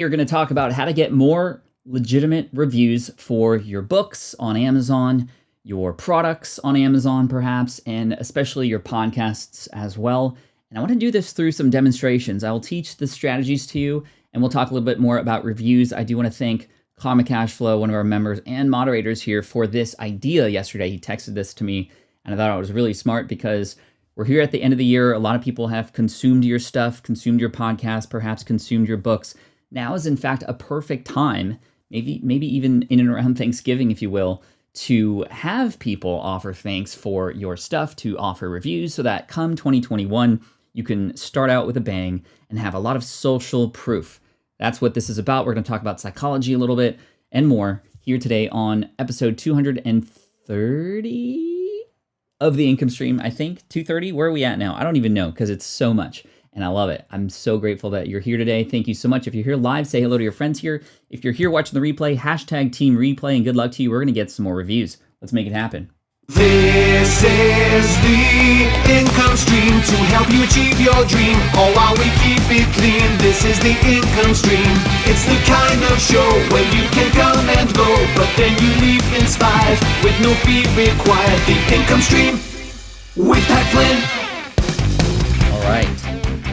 We're going to talk about how to get more legitimate reviews for your books on Amazon, your products on Amazon perhaps, and especially your podcasts as well. And I want to do this through some demonstrations. I will teach the strategies to you, and we'll talk a little bit more about reviews. I do want to thank Karma Cashflow, one of our members and moderators here, for this idea yesterday. He texted this to me, and I thought it was really smart because we're here at the end of the year. A lot of people have consumed your stuff, consumed your podcast, perhaps consumed your books. Now is in fact a perfect time, maybe even in and around Thanksgiving, if you will, to have people offer thanks for your stuff, to offer reviews, so that come 2021, you can start out with a bang and have a lot of social proof. That's what this is about. We're going to talk about psychology a little bit and more here today on episode 230 of the Income Stream, I think. 230? Where are we at now? I don't even know because it's so much. And I love it. I'm so grateful that you're here today. Thank you so much. If you're here live, say hello to your friends here. If you're here watching the replay, hashtag Team Replay, and good luck to you. We're going to get some more reviews. Let's make it happen. This is the Income Stream to help you achieve your dream, all while we keep it clean. This is the Income Stream. It's the kind of show where you can come and go, but then you leave inspired with no fee required. The Income Stream with Pat Flynn. All right.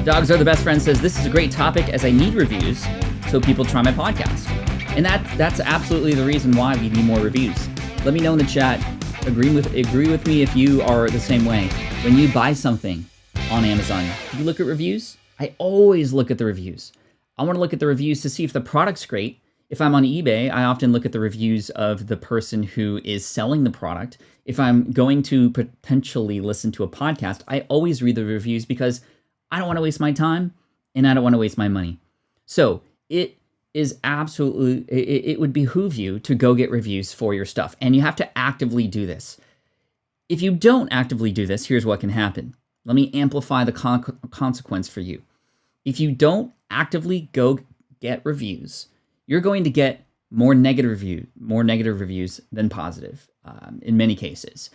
Dogs Are the Best Friend says, this is a great topic as I need reviews so people try my podcast. And that's absolutely the reason why we need more reviews. Let me know in the chat. Agree with me if you are the same way. When you buy something on Amazon, do you look at reviews? I always look at the reviews. I want to look at the reviews to see if the product's great. If I'm on eBay, I often look at the reviews of the person who is selling the product. If I'm going to potentially listen to a podcast, I always read the reviews because I don't want to waste my time and I don't want to waste my money. So it would behoove you to go get reviews for your stuff. And you have to actively do this. If you don't actively do this, here's what can happen. Let me amplify the consequence for you. If you don't actively go get reviews, you're going to get more negative reviews than positive in many cases.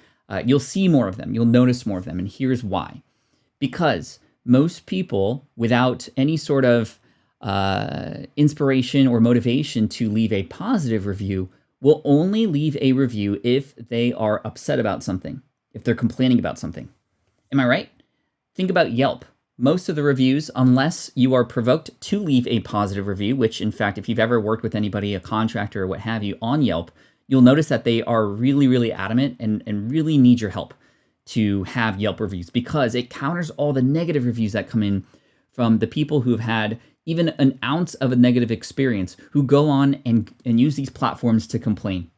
You'll see more of them. You'll notice more of them. And here's why. Because most people, without any sort of inspiration or motivation to leave a positive review, will only leave a review if they are upset about something, if they're complaining about something. Am I right? Think about Yelp. Most of the reviews, unless you are provoked to leave a positive review, which in fact, if you've ever worked with anybody, a contractor or what have you on Yelp, you'll notice that they are really, really adamant and really need your help to have Yelp reviews because it counters all the negative reviews that come in from the people who've had even an ounce of a negative experience, who go on and use these platforms to complain.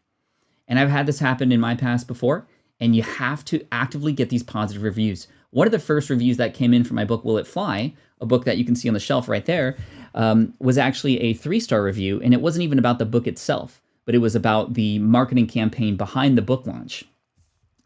And I've had this happen in my past before, and you have to actively get these positive reviews. One of the first reviews that came in for my book, Will It Fly, a book that you can see on the shelf right there, was actually a 3-star review, and it wasn't even about the book itself, but it was about the marketing campaign behind the book launch,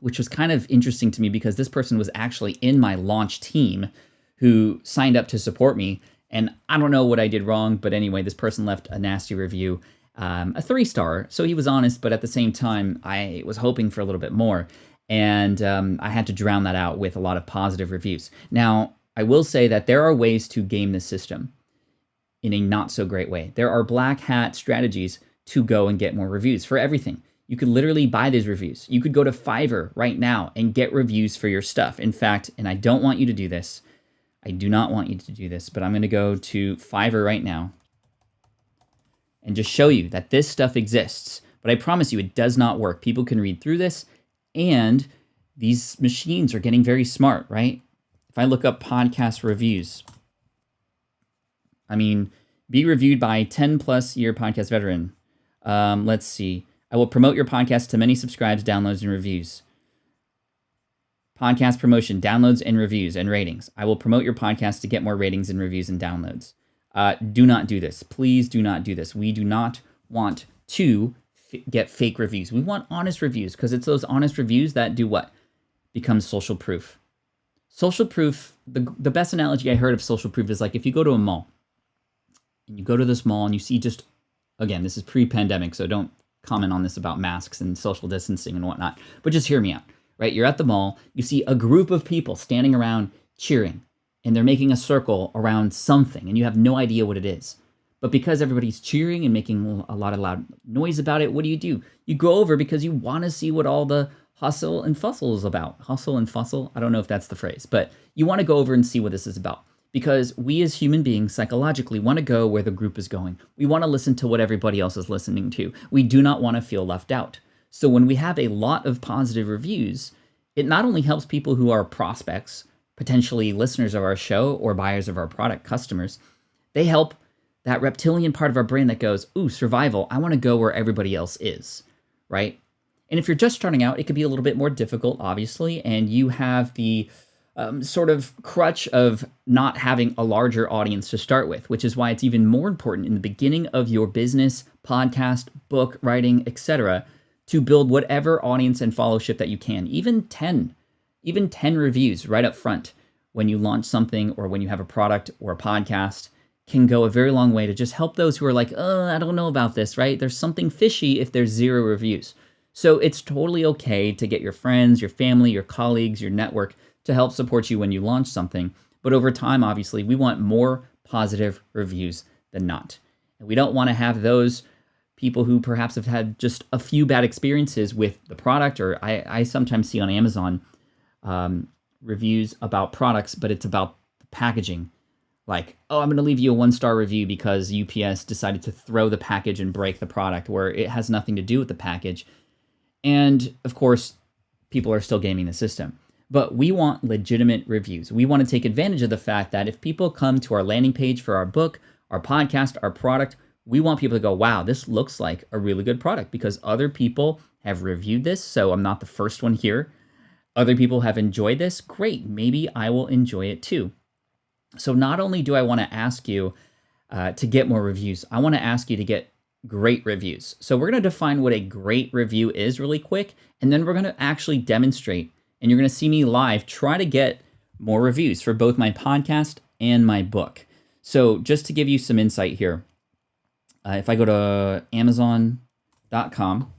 which was kind of interesting to me because this person was actually in my launch team who signed up to support me. And I don't know what I did wrong, but anyway, this person left a nasty review, a 3-star. So he was honest, but at the same time, I was hoping for a little bit more. And I had to drown that out with a lot of positive reviews. Now, I will say that there are ways to game the system in a not so great way. There are black hat strategies to go and get more reviews for everything. You could literally buy these reviews. You could go to Fiverr right now and get reviews for your stuff. In fact, and I don't want you to do this, I do not want you to do this, but I'm going to go to Fiverr right now and just show you that this stuff exists. But I promise you, it does not work. People can read through this, and these machines are getting very smart, right? If I look up podcast reviews, I mean, be reviewed by 10+ year podcast veteran. Let's see. I will promote your podcast to many subscribes, downloads, and reviews. Podcast promotion, downloads and reviews and ratings. I will promote your podcast to get more ratings and reviews and downloads. Do not do this. Please do not do this. We do not want to get fake reviews. We want honest reviews because it's those honest reviews that do what? Become social proof. Social proof, the best analogy I heard of social proof is like if you go to a mall and you go to this mall and you see just, again, this is pre-pandemic, so don't comment on this about masks and social distancing and whatnot, but just hear me out, right? You're at the mall, you see a group of people standing around cheering, and they're making a circle around something, and you have no idea what it is. But because everybody's cheering and making a lot of loud noise about it, what do? You go over because you want to see what all the hustle and fussle is about. Hustle and fussle? I don't know if that's the phrase, but you want to go over and see what this is about. Because we as human beings psychologically want to go where the group is going. We want to listen to what everybody else is listening to. We do not want to feel left out. So when we have a lot of positive reviews, it not only helps people who are prospects, potentially listeners of our show or buyers of our product, customers, they help that reptilian part of our brain that goes, ooh, survival, I want to go where everybody else is, right? And if you're just starting out, it could be a little bit more difficult, obviously, and you have the sort of crutch of not having a larger audience to start with, which is why it's even more important in the beginning of your business, podcast, book writing, etc., to build whatever audience and followership that you can, even 10 reviews right up front when you launch something or when you have a product or a podcast can go a very long way to just help those who are like, oh, I don't know about this, right? There's something fishy if there's 0 reviews. So it's totally okay to get your friends, your family, your colleagues, your network to help support you when you launch something. But over time, obviously, we want more positive reviews than not. And we don't want to have those people who perhaps have had just a few bad experiences with the product, or I sometimes see on Amazon reviews about products, but it's about the packaging. Like, oh, I'm going to leave you a 1-star review because UPS decided to throw the package and break the product, where it has nothing to do with the package. And of course, people are still gaming the system. But we want legitimate reviews. We want to take advantage of the fact that if people come to our landing page for our book, our podcast, our product, we want people to go, wow, this looks like a really good product because other people have reviewed this. So I'm not the first one here. Other people have enjoyed this. Great. Maybe I will enjoy it too. So not only do I want to ask you to get more reviews, I want to ask you to get great reviews. So we're going to define what a great review is really quick, and then we're going to actually demonstrate, and you're going to see me live try to get more reviews for both my podcast and my book. So just to give you some insight here, if I go to Amazon.com,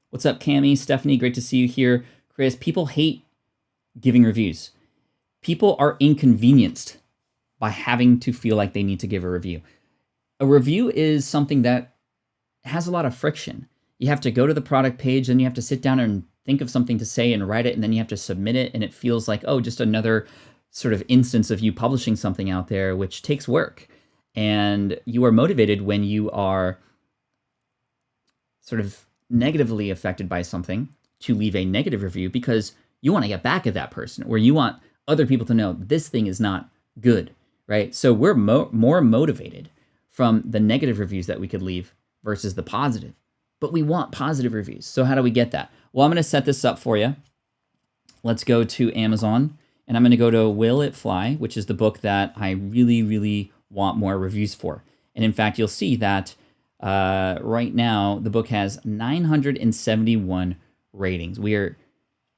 what's up, Cami, Stephanie, great to see you here. Chris, people hate giving reviews. People are inconvenienced by having to feel like they need to give a review. A review is something that has a lot of friction. You have to go to the product page, then you have to sit down and think of something to say and write it, and then you have to submit it, and it feels like, oh, just another sort of instance of you publishing something out there, which takes work. And you are motivated when you are sort of negatively affected by something to leave a negative review because you want to get back at that person, or you want other people to know this thing is not good, right? So we're more motivated from the negative reviews that we could leave versus the positive. But we want positive reviews. So how do we get that? Well, I'm going to set this up for you. Let's go to Amazon, and I'm going to go to Will It Fly, which is the book that I really, really want more reviews for. And in fact, you'll see that right now, the book has 971 ratings. We are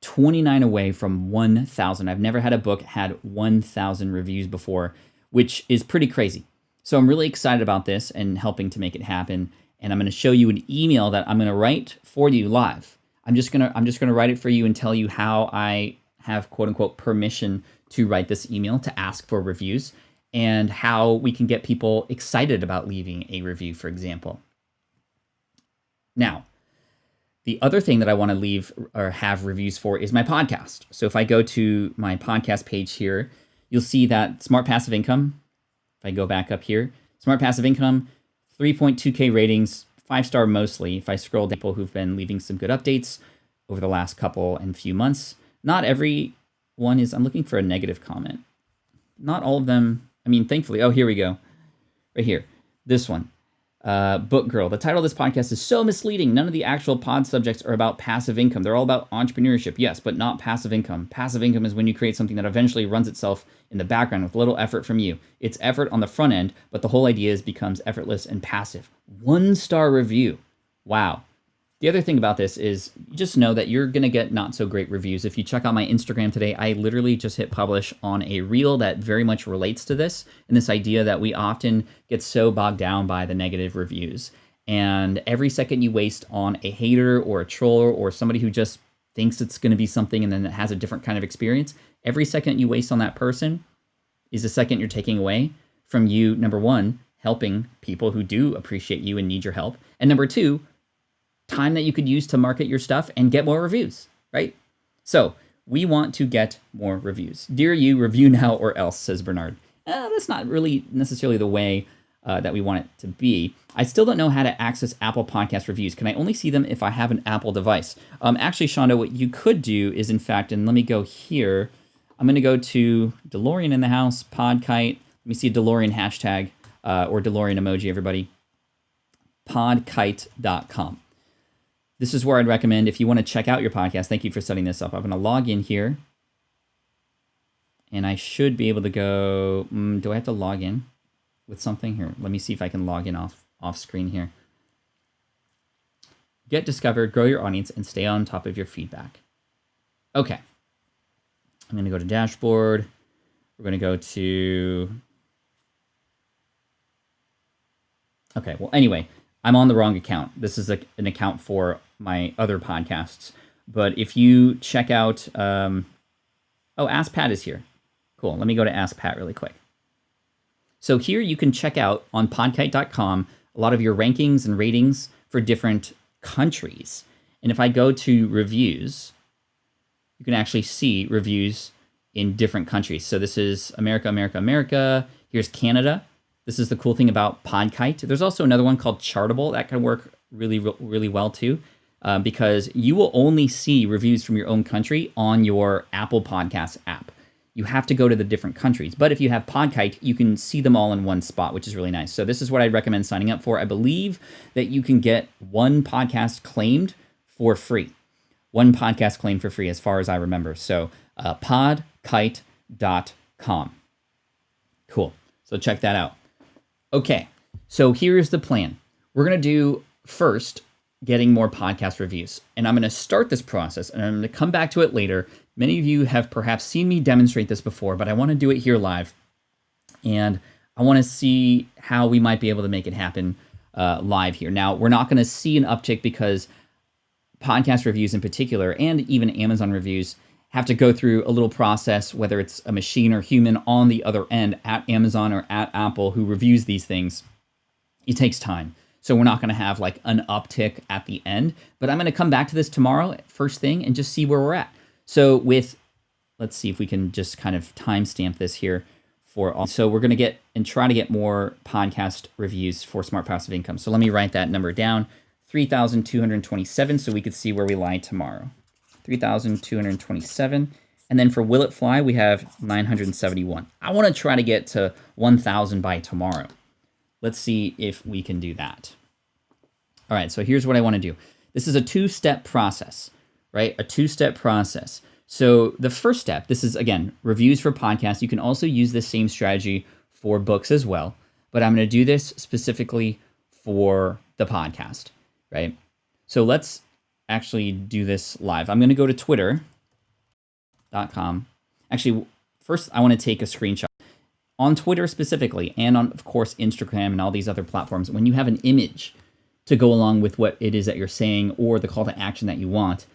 29 away from 1,000. I've never had a book had 1,000 reviews before, which is pretty crazy. So I'm really excited about this and helping to make it happen. And I'm going to show you an email that I'm going to write for you live. I'm just going to write it for you and tell you how I have quote unquote permission to write this email to ask for reviews and how we can get people excited about leaving a review, for example. Now, the other thing that I want to leave or have reviews for is my podcast. So if I go to my podcast page here, you'll see that Smart Passive Income, if I go back up here, Smart Passive Income, 3.2K ratings, 5-star mostly. If I scroll down, people who've been leaving some good updates over the last couple and few months. Not every one is, I'm looking for a negative comment. Not all of them, I mean, thankfully, oh, here we go. Right here, this one. Book Girl. The title of this podcast is so misleading. None of the actual pod subjects are about passive income. They're all about entrepreneurship, yes, but not passive income. Passive income is when you create something that eventually runs itself in the background with little effort from you. It's effort on the front end, but the whole idea becomes effortless and passive. 1-star review. Wow. The other thing about this is just know that you're going to get not so great reviews. If you check out my Instagram today, I literally just hit publish on a reel that very much relates to this and this idea that we often get so bogged down by the negative reviews. And every second you waste on a hater or a troller or somebody who just thinks it's going to be something and then it has a different kind of experience, every second you waste on that person is a second you're taking away from you, number one, helping people who do appreciate you and need your help. And number two, time that you could use to market your stuff and get more reviews, right? So we want to get more reviews. Dear you, review now or else, says Bernard. That's not really necessarily the way that we want it to be. I still don't know how to access Apple Podcast reviews. Can I only see them if I have an Apple device? Actually, Shonda, what you could do is, in fact, and let me go here. I'm going to go to DeLorean in the house, Podkite. Let me see a DeLorean hashtag or DeLorean emoji, everybody. Podkite.com. This is where I'd recommend if you want to check out your podcast. Thank you for setting this up. I'm going to log in here. And I should be able to go, do I have to log in with something here? Let me see if I can log in off screen here. Get discovered, grow your audience, and stay on top of your feedback. Okay. I'm going to go to dashboard. We're going to go to... Okay, well, anyway, I'm on the wrong account. This is an account for my other podcasts. But if you check out... oh, Ask Pat is here. Cool. Let me go to Ask Pat really quick. So here you can check out on podkite.com a lot of your rankings and ratings for different countries. And if I go to reviews, you can actually see reviews in different countries. So this is America, America, America. Here's Canada. This is the cool thing about Podkite. There's also another one called Chartable that can work really, really well too, because you will only see reviews from your own country on your Apple Podcasts app. You have to go to the different countries. But if you have Podkite, you can see them all in one spot, which is really nice. So this is what I'd recommend signing up for. I believe that you can get one podcast claimed for free. One podcast claimed for free, as far as I remember. So podkite.com. Cool. So check that out. Okay, so here's the plan. We're going to do first getting more podcast reviews. And I'm going to start this process, and I'm going to come back to it later. Many of you have perhaps seen me demonstrate this before, but I want to do it here live. And I want to see how we might be able to make it happen live here. Now, we're not going to see an uptick because podcast reviews in particular, and even Amazon reviews, have to go through a little process, whether it's a machine or human on the other end at Amazon or at Apple who reviews these things. It takes time. So we're not going to have like an uptick at the end, but I'm going to come back to this tomorrow, first thing, and just see where we're at. So let's see if we can just kind of timestamp this here for all. So we're going to get and try to get more podcast reviews for Smart Passive Income. So let me write that number down, 3,227, so we could see where we lie tomorrow. 3,227. And then for Will It Fly, we have 971. I want to try to get to 1,000 by tomorrow. Let's see if we can do that. All right, so here's what I want to do. This is a two-step process, right? A two-step process. So the first step, this is, again, reviews for podcasts. You can also use this same strategy for books as well, but I'm going to do this specifically for the podcast, right? So let's actually do this live. I'm going to go to twitter.com. Actually, first I want to take a screenshot. On Twitter specifically, and on, of course, Instagram and all these other platforms, when you have an image to go along with what it is that you're saying or the call to action that you want,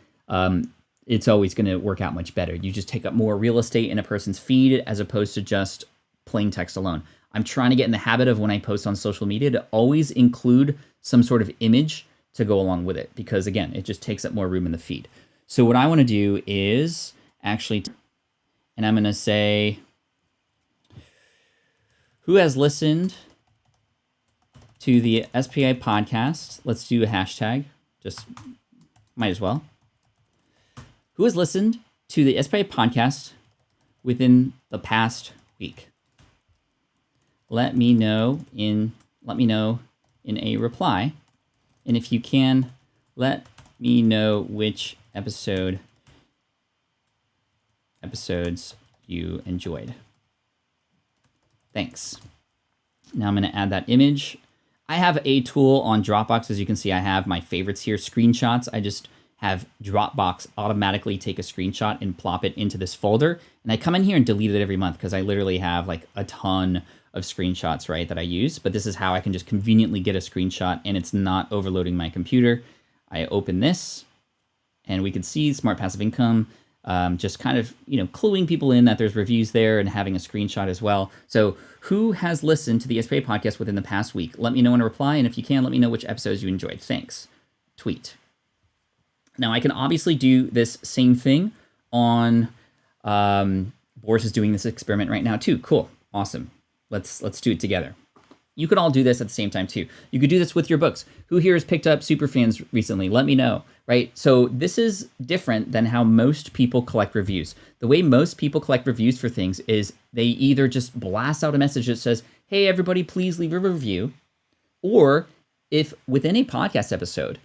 it's always going to work out much better. You just take up more real estate in a person's feed as opposed to just plain text alone. I'm trying to get in the habit of when I post on social media to always include some sort of image to go along with it because, again, it just takes up more room in the feed. So what I want to do is actually, and I'm going to say, who has listened to the SPI podcast? Let's do a hashtag. Just might as well. Who has listened to the SPI podcast within the past week? Let me know in a reply. And if you can, let me know which episodes you enjoyed. Thanks. Now I'm going to add that image. I have a tool on Dropbox. As you can see, I have my favorites here, screenshots. I just have Dropbox automatically take a screenshot and plop it into this folder. And I come in here and delete it every month because I literally have like a ton of screenshots, right, that I use. But this is how I can just conveniently get a screenshot and it's not overloading my computer. I open this and we can see Smart Passive Income. Just kind of, cluing people in that there's reviews there and having a screenshot as well. So who has listened to the SPA podcast within the past week? Let me know in a reply, and if you can, let me know which episodes you enjoyed. Thanks. Tweet. Now, I can obviously do this same thing on... Boris is doing this experiment right now too. Cool. Awesome. Let's do it together. You could all do this at the same time too. You could do this with your books. Who here has picked up Superfans recently? Let me know, right? So this is different than how most people collect reviews. The way most people collect reviews for things is they either just blast out a message that says, hey, everybody, please leave a review. Or if within a podcast episode,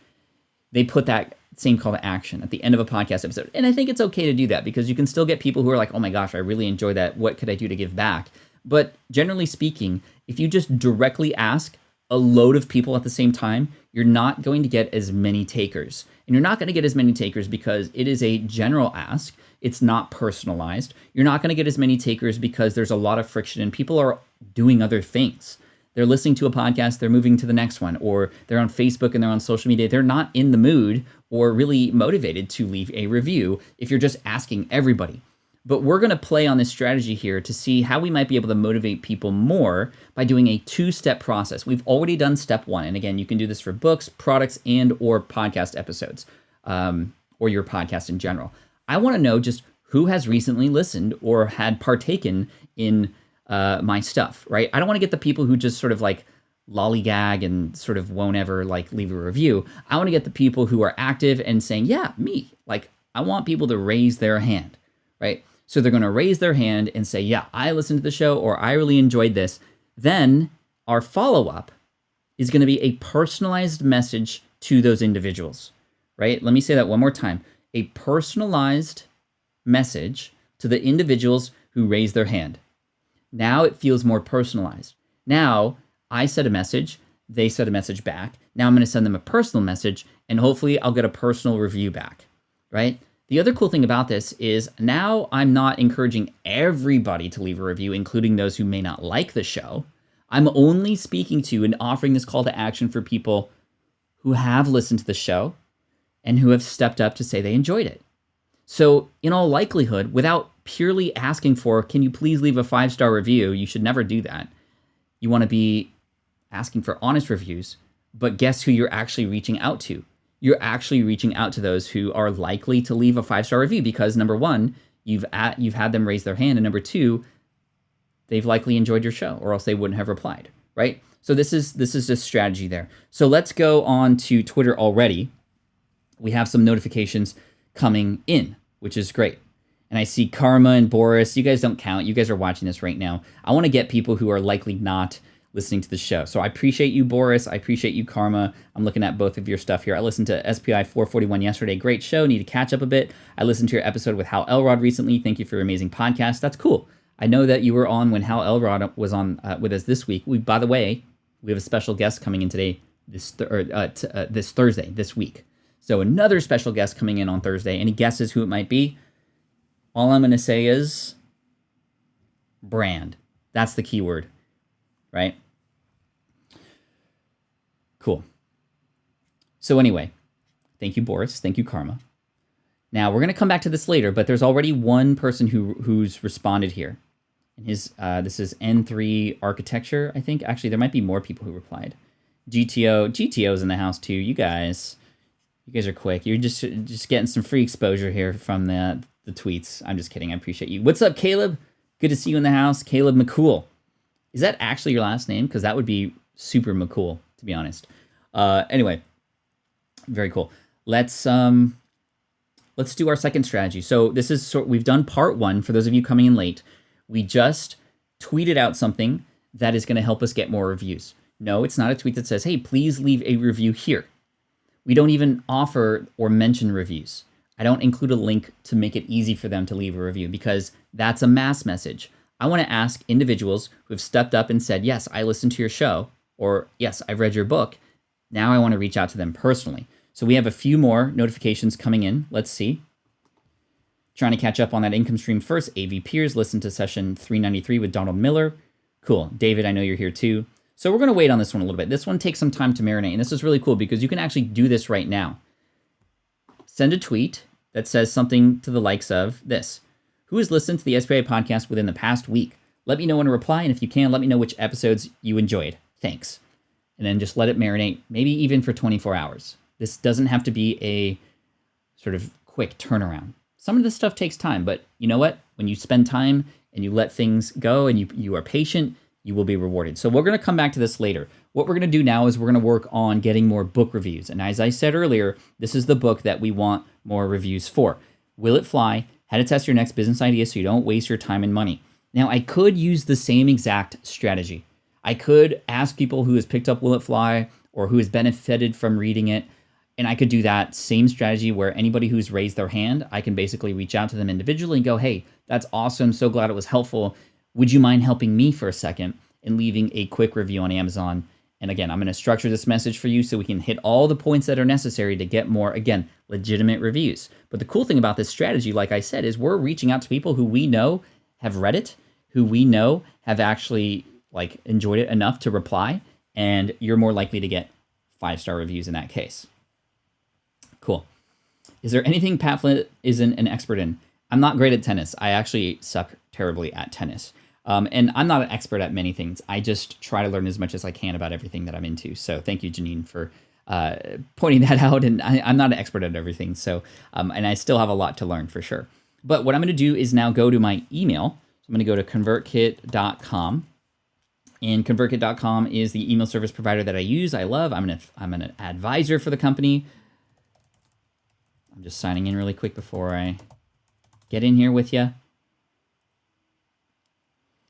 they put that same call to action at the end of a podcast episode. And I think it's okay to do that because you can still get people who are like, oh my gosh, I really enjoy that. What could I do to give back? But generally speaking, if you just directly ask a load of people at the same time, you're not going to get as many takers. And you're not going to get as many takers because it is a general ask. It's not personalized. You're not going to get as many takers because there's a lot of friction and people are doing other things. They're listening to a podcast, they're moving to the next one, or they're on Facebook and they're on social media. They're not in the mood or really motivated to leave a review if you're just asking everybody. But we're going to play on this strategy here to see how we might be able to motivate people more by doing a two-step process. We've already done step one. And again, you can do this for books, products, and or podcast episodes, or your podcast in general. I want to know just who has recently listened or had partaken in my stuff, right? I don't want to get the people who just sort of like lollygag and sort of won't ever like leave a review. I want to get the people who are active and saying, yeah, me. Like, I want people to raise their hand, right? So they're going to raise their hand and say, yeah, I listened to the show or I really enjoyed this. Then our follow-up is going to be a personalized message to those individuals, right? Let me say that one more time. A personalized message to the individuals who raise their hand. Now it feels more personalized. Now I said a message, they said a message back. Now I'm going to send them a personal message, and hopefully I'll get a personal review back, right? The other cool thing about this is now I'm not encouraging everybody to leave a review, including those who may not like the show. I'm only speaking to and offering this call to action for people who have listened to the show and who have stepped up to say they enjoyed it. So in all likelihood, without purely asking for, can you please leave a 5-star review? You should never do that. You want to be asking for honest reviews, but guess who you're actually reaching out to? You're actually reaching out to those who are likely to leave a 5-star review because number one, you've had them raise their hand, and number two, they've likely enjoyed your show or else they wouldn't have replied, right? So this is just strategy there. So let's go on to Twitter already. We have some notifications coming in, which is great. And I see Karma and Boris. You guys don't count. You guys are watching this right now. I want to get people who are likely not listening to the show. So I appreciate you, Boris. I appreciate you, Karma. I'm looking at both of your stuff here. I listened to SPI 441 yesterday. Great show. Need to catch up a bit. I listened to your episode with Hal Elrod recently. Thank you for your amazing podcast. That's cool. I know that you were on when Hal Elrod was on with us this week. By the way, we have a special guest coming in today, this Thursday, this week. So another special guest coming in on Thursday. Any guesses who it might be? All I'm going to say is brand. That's the key word, right? Cool. So anyway, thank you, Boris. Thank you, Karma. Now, we're going to come back to this later, but there's already one person who's responded here. And this is N3 Architecture, I think. Actually, there might be more people who replied. GTO's in the house, too. You guys are quick. You're just getting some free exposure here from the tweets. I'm just kidding. I appreciate you. What's up, Caleb? Good to see you in the house. Caleb McCool. Is that actually your last name? Because that would be super McCool, to be honest. Anyway, very cool. Let's do our second strategy. So we've done part one. For those of you coming in late, we just tweeted out something that is going to help us get more reviews. No, it's not a tweet that says, hey, please leave a review here. We don't even offer or mention reviews. I don't include a link to make it easy for them to leave a review because that's a mass message. I want to ask individuals who have stepped up and said, yes, I listened to your show, or yes, I've read your book. Now I want to reach out to them personally. So we have a few more notifications coming in. Let's see. Trying to catch up on that income stream first. AV Peers, listen to session 393 with Donald Miller. Cool. David, I know you're here too. So we're going to wait on this one a little bit. This one takes some time to marinate, and this is really cool because you can actually do this right now. Send a tweet that says something to the likes of this. Who has listened to the SPA podcast within the past week? Let me know in a reply, and if you can, let me know which episodes you enjoyed. Thanks. And then just let it marinate, maybe even for 24 hours. This doesn't have to be a sort of quick turnaround. Some of this stuff takes time, but you know what? When you spend time and you let things go and you are patient, you will be rewarded. So we're going to come back to this later. What we're going to do now is we're going to work on getting more book reviews. And as I said earlier, this is the book that we want more reviews for. Will It Fly? How to Test Your Next Business Idea So You Don't Waste Your Time and Money. Now, I could use the same exact strategy. I could ask people who has picked up Will It Fly or who has benefited from reading it, and I could do that same strategy where anybody who's raised their hand, I can basically reach out to them individually and go, hey, that's awesome. So glad it was helpful. Would you mind helping me for a second and leaving a quick review on Amazon? And again, I'm going to structure this message for you so we can hit all the points that are necessary to get more, again, legitimate reviews. But the cool thing about this strategy, like I said, is we're reaching out to people who we know have read it, who we know have actually enjoyed it enough to reply, and you're more likely to get 5-star reviews in that case. Cool. Is there anything Pat Flynn isn't an expert in? I'm not great at tennis. I actually suck terribly at tennis. And I'm not an expert at many things. I just try to learn as much as I can about everything that I'm into. So thank you, Janine, for pointing that out. And I'm not an expert at everything. So, and I still have a lot to learn for sure. But what I'm going to do is now go to my email. So I'm going to go to convertkit.com. And convertkit.com is the email service provider that I use. I love. I'm an advisor for the company. I'm just signing in really quick before I get in here with you.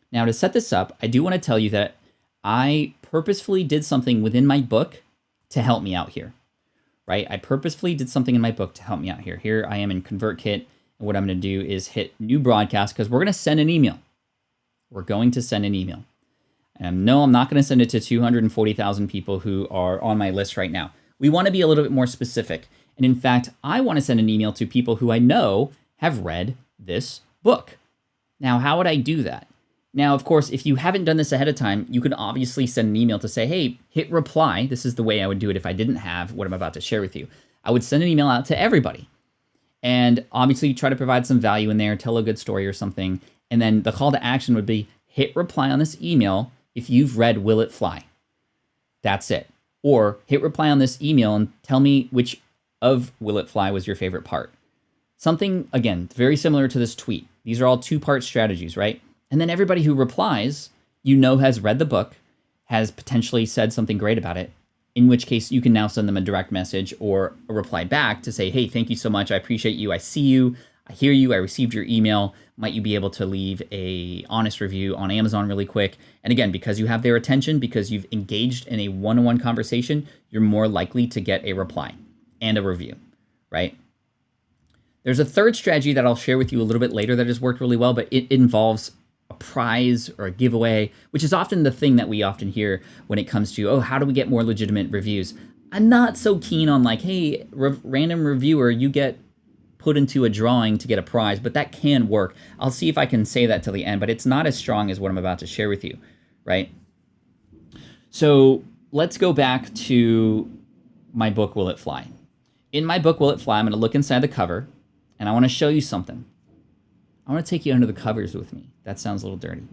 Now, to set this up, I do want to tell you that I purposefully did something within my book to help me out here, right? I purposefully did something in my book to help me out here. Here I am in ConvertKit, and what I'm going to do is hit New Broadcast because we're going to send an email. We're going to send an email. And no, I'm not going to send it to 240,000 people who are on my list right now. We want to be a little bit more specific. And in fact, I want to send an email to people who I know have read this book. Now, how would I do that? Now, of course, if you haven't done this ahead of time, you can obviously send an email to say, hey, hit reply. This is the way I would do it if I didn't have what I'm about to share with you. I would send an email out to everybody. And obviously try to provide some value in there, tell a good story or something. And then the call to action would be hit reply on this email if you've read Will It Fly? That's it. Or hit reply on this email and tell me which of Will It Fly was your favorite part. Something, again, very similar to this tweet. These are all 2-part strategies, right? And then everybody who replies, has read the book, has potentially said something great about it, in which case you can now send them a direct message or a reply back to say, hey, thank you so much. I appreciate you. I see you. I hear you. I received your email. Might you be able to leave a honest review on Amazon really quick? And again, because you have their attention, because you've engaged in a one-on-one conversation, you're more likely to get a reply and a review, right? There's a third strategy that I'll share with you a little bit later that has worked really well, but it involves a prize or a giveaway, which is often the thing that we often hear when it comes to, oh, how do we get more legitimate reviews? I'm not so keen on hey, random reviewer, you get put into a drawing to get a prize, but that can work. I'll see if I can say that till the end, but it's not as strong as what I'm about to share with you, right? So let's go back to my book, Will It Fly? In my book, Will It Fly? I'm going to look inside the cover, and I want to show you something. I want to take you under the covers with me. That sounds a little dirty.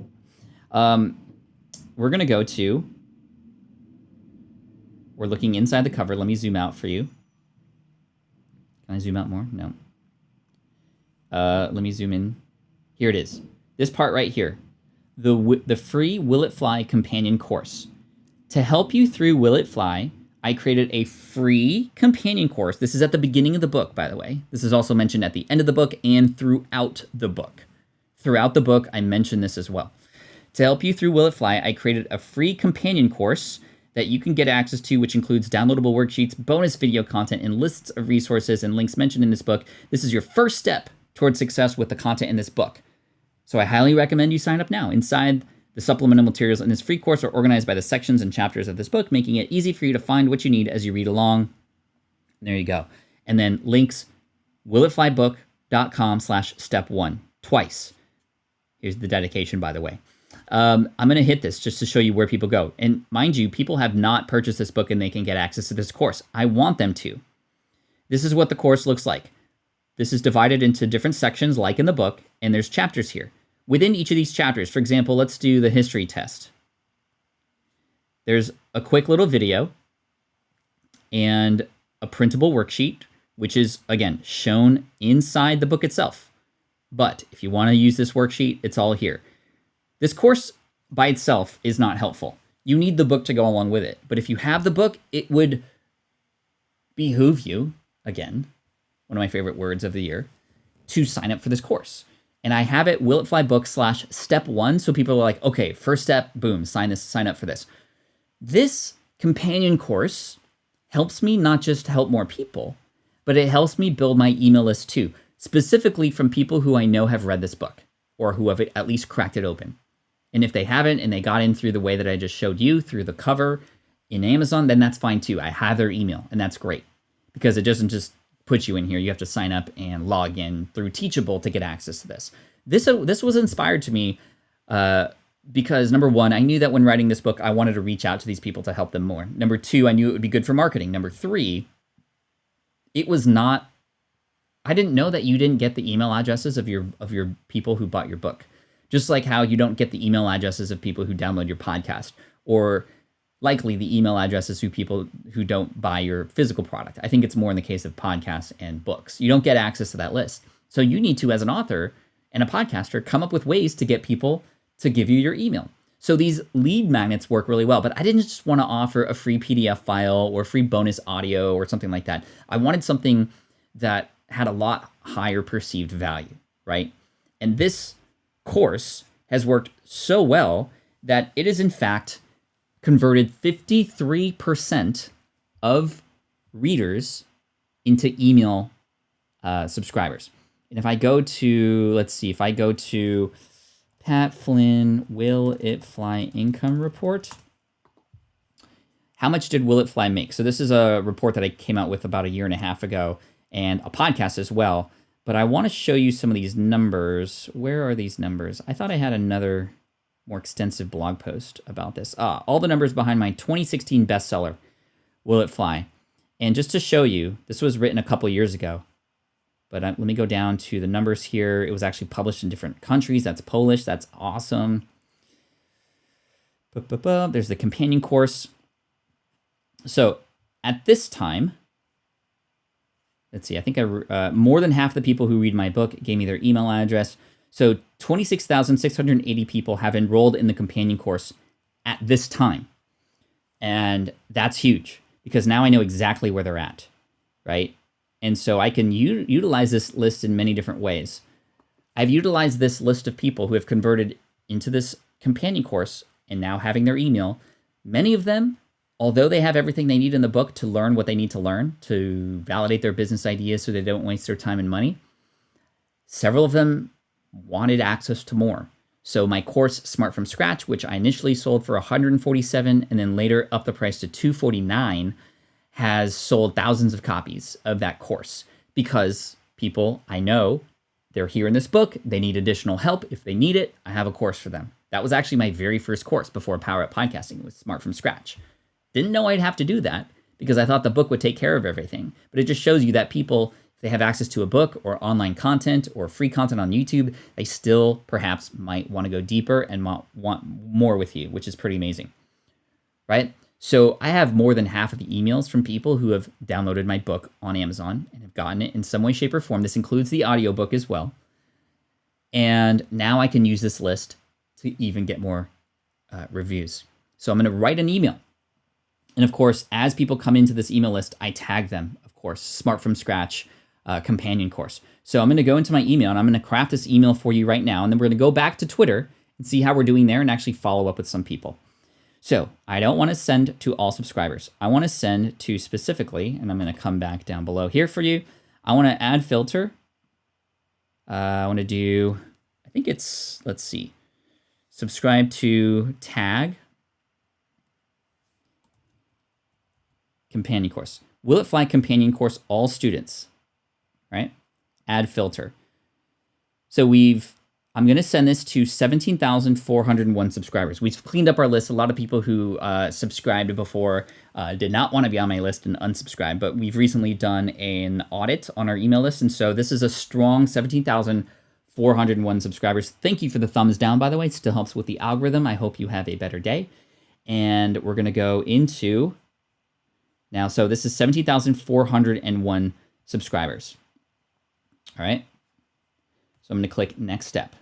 We're going to go to, we're looking inside the cover. Let me zoom out for you. Can I zoom out more? No. Let me zoom in. Here it is. This part right here. The free Will It Fly companion course. To help you through Will It Fly, I created a free companion course. This is at the beginning of the book, by the way. This is also mentioned at the end of the book and throughout the book. Throughout the book, I mentioned this as well. To help you through Will It Fly, I created a free companion course that you can get access to, which includes downloadable worksheets, bonus video content, and lists of resources and links mentioned in this book. This is your first step towards success with the content in this book. So I highly recommend you sign up now. Inside, the supplemental materials in this free course are organized by the sections and chapters of this book, making it easy for you to find what you need as you read along. And there you go. And then links, willitflybook.com/step1 twice. Here's the dedication, by the way. I'm going to hit this just to show you where people go. And mind you, people have not purchased this book and they can get access to this course. I want them to. This is what the course looks like. This is divided into different sections like in the book, and there's chapters here. Within each of these chapters, for example, let's do the history test. There's a quick little video and a printable worksheet, which is, again, shown inside the book itself. But if you want to use this worksheet, it's all here. This course by itself is not helpful. You need the book to go along with it. But if you have the book, it would behoove you, again, one of my favorite words of the year, to sign up for this course. And I have it Will It Fly book /step 1. So people are like, okay, first step, boom, sign up for this. This companion course helps me not just help more people, but it helps me build my email list too, specifically from people who I know have read this book or who have at least cracked it open. And if they haven't and they got in through the way that I just showed you, through the cover in Amazon, then that's fine too. I have their email, and that's great because it doesn't just put you in here. You have to sign up and log in through Teachable to get access to this. This was inspired to me because number one, I knew that when writing this book, I wanted to reach out to these people to help them more. Number two, I knew it would be good for marketing. Number three, I didn't know that you didn't get the email addresses of your people who bought your book. Just like how you don't get the email addresses of people who download your podcast, or likely the email addresses of people who don't buy your physical product. I think it's more in the case of podcasts and books. You don't get access to that list. So you need to, as an author and a podcaster, come up with ways to get people to give you your email. So these lead magnets work really well, but I didn't just want to offer a free PDF file or free bonus audio or something like that. I wanted something that had a lot higher perceived value, right? And this course has worked so well that it is in fact converted 53% of readers into email subscribers. And if I go to, Pat Flynn, Will It Fly income report, how much did Will It Fly make? So this is a report that I came out with about 1.5 years ago, and a podcast as well. But I want to show you some of these numbers. Where are these numbers? I thought I had another more extensive blog post about this. All the numbers behind my 2016 bestseller, Will It Fly? And just to show you, this was written a couple years ago. But let me go down to the numbers here. It was actually published in different countries. That's Polish. That's awesome. There's the companion course. So at this time, let's see, I think more than half the people who read my book gave me their email address. So 26,680 people have enrolled in the companion course at this time. And that's huge because now I know exactly where they're at, right? And so I can utilize this list in many different ways. I've utilized this list of people who have converted into this companion course and now having their email. Many of them, although they have everything they need in the book to learn what they need to learn, to validate their business ideas so they don't waste their time and money, several of them wanted access to more. So my course, Smart from Scratch, which I initially sold for $147 and then later upped the price to $249, has sold thousands of copies of that course because people I know, they're here in this book, they need additional help. If they need it, I have a course for them. That was actually my very first course before Power Up Podcasting. It was Smart from Scratch. Didn't know I'd have to do that because I thought the book would take care of everything. But it just shows you that people, if they have access to a book or online content or free content on YouTube, they still perhaps might want to go deeper and want more with you, which is pretty amazing, right? So I have more than half of the emails from people who have downloaded my book on Amazon and have gotten it in some way, shape, or form. This includes the audiobook as well. And now I can use this list to even get more reviews. So I'm going to write an email. And of course, as people come into this email list, I tag them, of course, Smart from Scratch companion course. So I'm going to go into my email and I'm going to craft this email for you right now. And then we're going to go back to Twitter and see how we're doing there and actually follow up with some people. So I don't want to send to all subscribers. I want to send to specifically, and I'm going to come back down below here for you. I want to add filter. I want to do, I think it's, let's see, subscribe to tag companion course. Will It Fly companion course, all students, right? Add filter. So I'm going to send this to 17,401 subscribers. We've cleaned up our list. A lot of people who subscribed before did not want to be on my list and unsubscribed, but we've recently done an audit on our email list. And so this is a strong 17,401 subscribers. Thank you for the thumbs down, by the way. It still helps with the algorithm. I hope you have a better day. And we're going to go into now. So this is 17,401 subscribers. All right. So I'm going to click next step.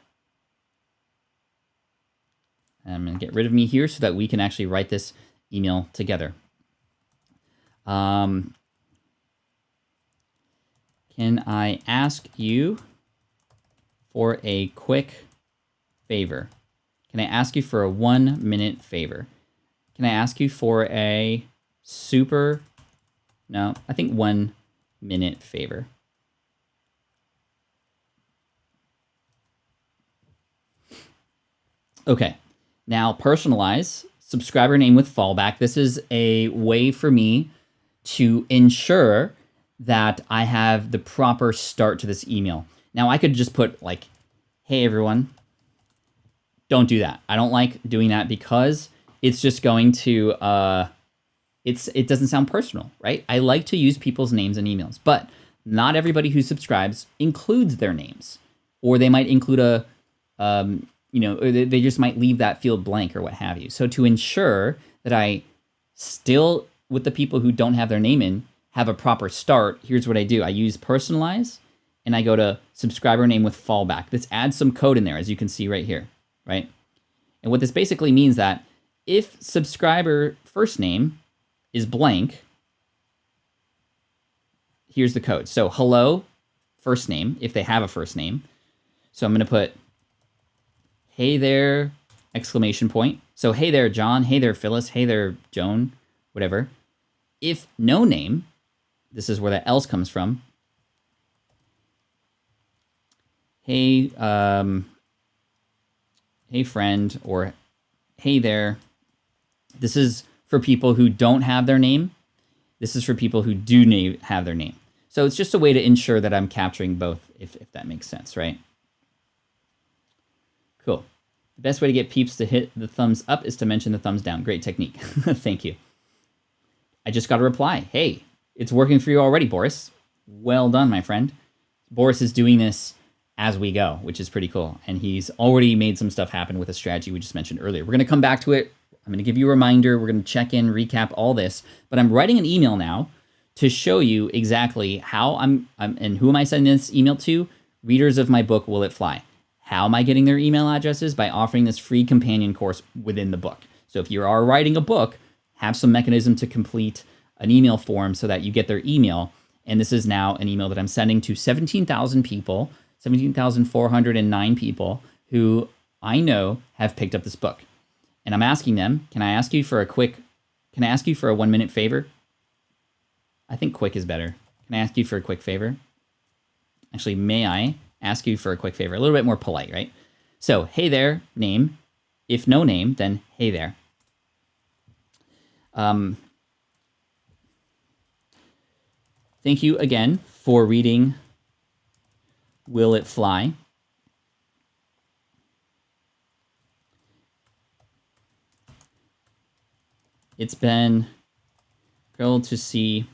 And I'm going to get rid of me here so that we can actually write this email together. Can I ask you for a quick favor? Can I ask you for a 1-minute favor? Can I ask you for a no, I think 1-minute favor. Okay. Now, personalize subscriber name with fallback. This is a way for me to ensure that I have the proper start to this email. Now, I could just put like, hey, everyone. Don't do that. I don't like doing that because it's just going to, it doesn't sound personal, right? I like to use people's names in emails, but not everybody who subscribes includes their names, or they might include a, they just might leave that field blank or what have you. So to ensure that I still, with the people who don't have their name in, have a proper start, here's what I do. I use personalize, and I go to subscriber name with fallback. This adds some code in there, as you can see right here, right? And what this basically means that if subscriber first name is blank, here's the code. So hello, first name, if they have a first name. So I'm going to put hey there, exclamation point. So hey there, John. Hey there, Phyllis. Hey there, Joan, whatever. If no name, this is where that else comes from. Hey, hey friend, or hey there. This is for people who don't have their name. This is for people who do have their name. So it's just a way to ensure that I'm capturing both, if that makes sense, right? Cool. The best way to get peeps to hit the thumbs up is to mention the thumbs down. Great technique. Thank you. I just got a reply. Hey, it's working for you already, Boris. Well done, my friend. Boris is doing this as we go, which is pretty cool. And he's already made some stuff happen with a strategy we just mentioned earlier. We're going to come back to it. I'm going to give you a reminder. We're going to check in, recap all this. But I'm writing an email now to show you exactly how I'm and who am I sending this email to? Readers of my book, Will It Fly? How am I getting their email addresses? By offering this free companion course within the book. So if you are writing a book, have some mechanism to complete an email form so that you get their email. And this is now an email that I'm sending to 17,000 people, 17,409 people who I know have picked up this book. And I'm asking them, can I ask you for a 1-minute favor? I think quick is better. Can I ask you for a quick favor? Actually, may I ask you for a quick favor? A little bit more polite, right? So, hey there, name. If no name, then hey there. Thank you again for reading Will It Fly? It's been thrilled to see,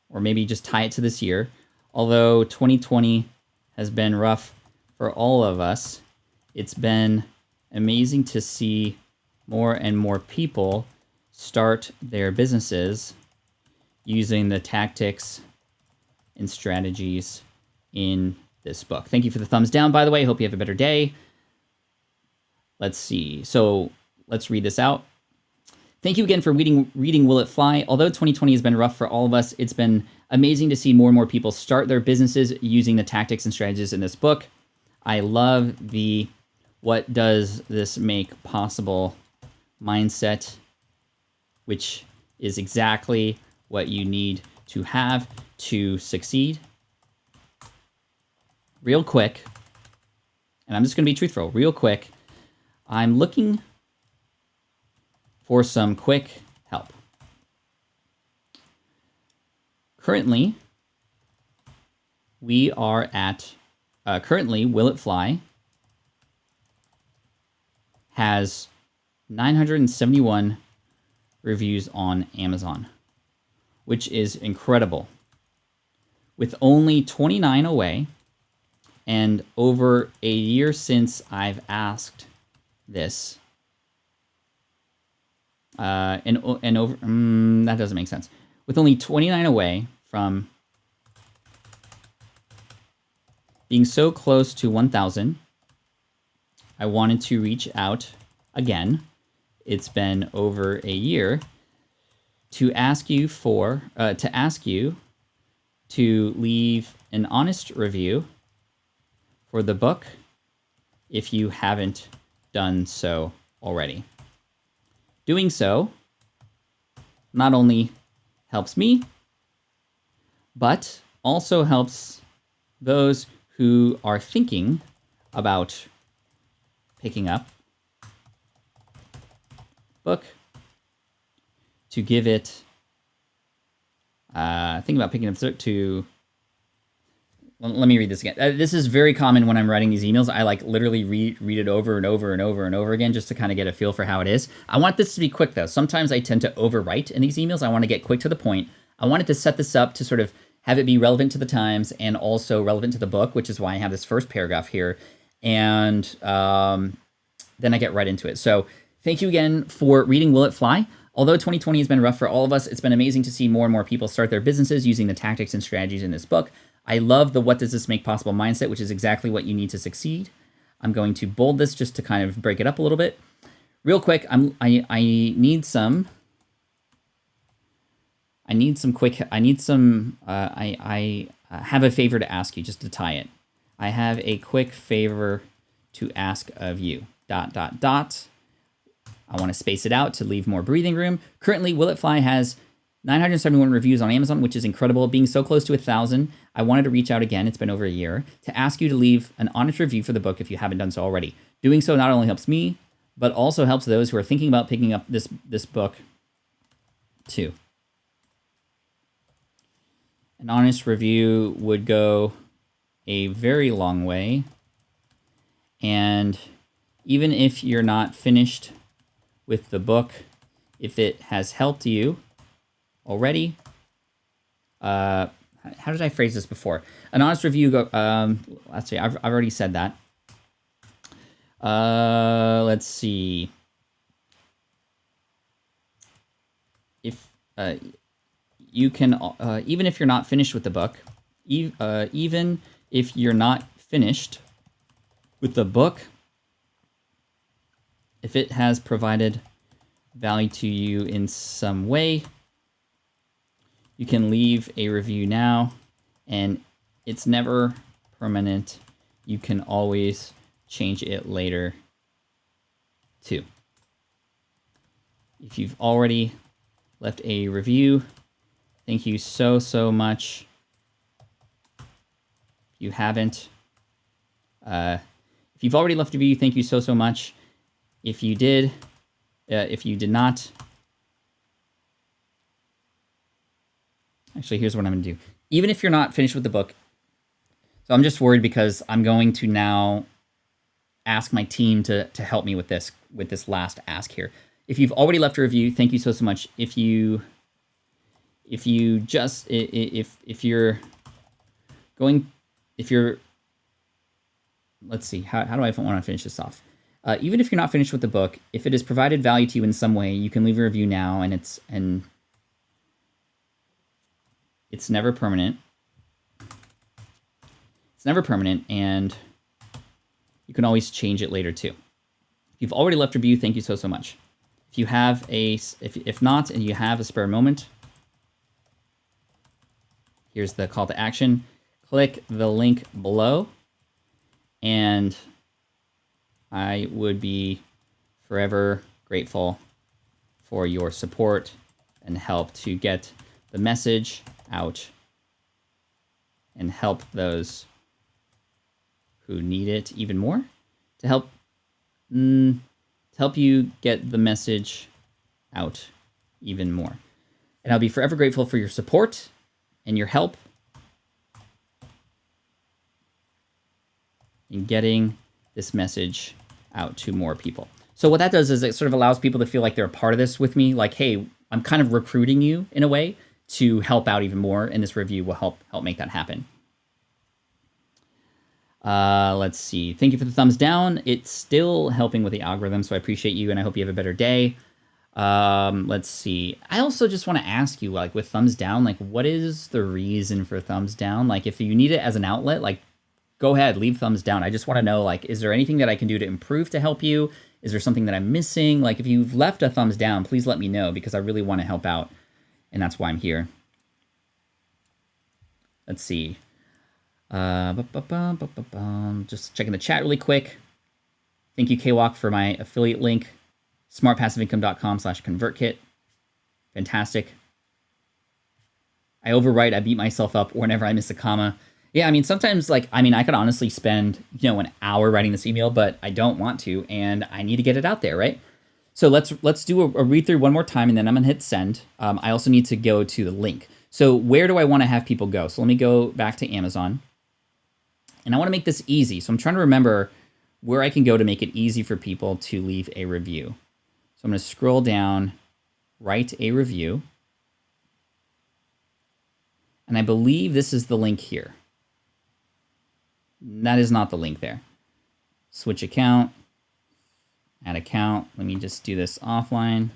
or maybe just tie it to this year. Although 2020 has been rough for all of us, it's been amazing to see more and more people start their businesses using the tactics and strategies in this book. Thank you for the thumbs down, by the way. Hope you have a better day. Let's see. So let's read this out. Thank you again for reading Will It Fly? Although 2020 has been rough for all of us, it's been amazing to see more and more people start their businesses using the tactics and strategies in this book. I love the what does this make possible mindset, which is exactly what you need to have to succeed. Real quick, and I'm just going to be truthful, real quick, I'm looking for some quick help. Currently, we are at currently, Will It Fly has 971 reviews on Amazon, which is incredible. With only 29 away, and over a year since I've asked this, and over that doesn't make sense. With only 29 away from being so close to 1,000, I wanted to reach out again. It's been over a year to ask you to leave an honest review for the book if you haven't done so already. Doing so not only helps me, but also helps those who are thinking about picking up book to give it think about picking up to let me read this again. This is very common when I'm writing these emails. I like literally read it over and over and over and over again just to kind of get a feel for how it is. I want this to be quick though. Sometimes I tend to overwrite in these emails. I want to get quick to the point. I wanted to set this up to sort of have it be relevant to the times and also relevant to the book, which is why I have this first paragraph here. And then I get right into it. So thank you again for reading Will It Fly? Although 2020 has been rough for all of us, it's been amazing to see more and more people start their businesses using the tactics and strategies in this book. I love the what does this make possible mindset, which is exactly what you need to succeed. I'm going to bold this just to kind of break it up a little bit. Real quick, I have a favor to ask you just to tie it. I have a quick favor to ask of you. ... I want to space it out to leave more breathing room. Currently, Will It Fly has 971 reviews on Amazon, which is incredible. Being so close to 1,000, I wanted to reach out again, it's been over a year, to ask you to leave an honest review for the book if you haven't done so already. Doing so not only helps me, but also helps those who are thinking about picking up this book too. An honest review would go a very long way. And even if you're not finished with the book, if it has helped you already, how did I phrase this before? An honest review, let's see, I've already said that. Let's see. If you can, even if you're not finished with the book, even if you're not finished with the book, if it has provided value to you in some way, you can leave a review now, and it's never permanent. You can always change it later, too. If you've already left a review, thank you so, so much. If you haven't, if you've already left a review, thank you so, so much. If you did not, actually, here's what I'm going to do. Even if you're not finished with the book, so I'm just worried because I'm going to now ask my team to help me with this last ask here. If you've already left a review, thank you so, so much. If you're let's see, how do I want to finish this off? Even if you're not finished with the book, if it has provided value to you in some way, you can leave a review now, and it's never permanent. It's never permanent, and you can always change it later too. If you've already left a review, thank you so, so much. If you have if not, and you have a spare moment, here's the call to action. Click the link below, and I would be forever grateful for your support and help to get the message out and help those who need it even more, to help you get the message out even more. And I'll be forever grateful for your support and your help. in getting this message out to more people. So what that does is it sort of allows people to feel like they're a part of this with me. Like, hey, I'm kind of recruiting you in a way to help out even more, and this review will help make that happen. Let's see. Thank you for the thumbs down. It's still helping with the algorithm, so I appreciate you, and I hope you have a better day. Let's see. I also just want to ask you, like, with thumbs down, like, what is the reason for thumbs down? Like, if you need it as an outlet, like, go ahead, leave thumbs down. I just want to know, like, is there anything that I can do to improve to help you? Is there something that I'm missing? Like, if you've left a thumbs down, please let me know, because I really want to help out, and that's why I'm here. Let's see. Just checking the chat really quick. Thank you, KWalk, for my affiliate link. smartpassiveincome.com/convertkit. Fantastic. I overwrite. I beat myself up whenever I miss a comma. Yeah, I mean, sometimes, like, I mean, I could honestly spend, an hour writing this email, but I don't want to, and I need to get it out there, right? So let's do a read through one more time, and then I'm gonna hit send. I also need to go to the link. So where do I want to have people go? So let me go back to Amazon, and I want to make this easy. So I'm trying to remember where I can go to make it easy for people to leave a review. So I'm gonna scroll down, write a review, and I believe this is the link here. That is not the link there. Switch account, add account. Let me just do this offline.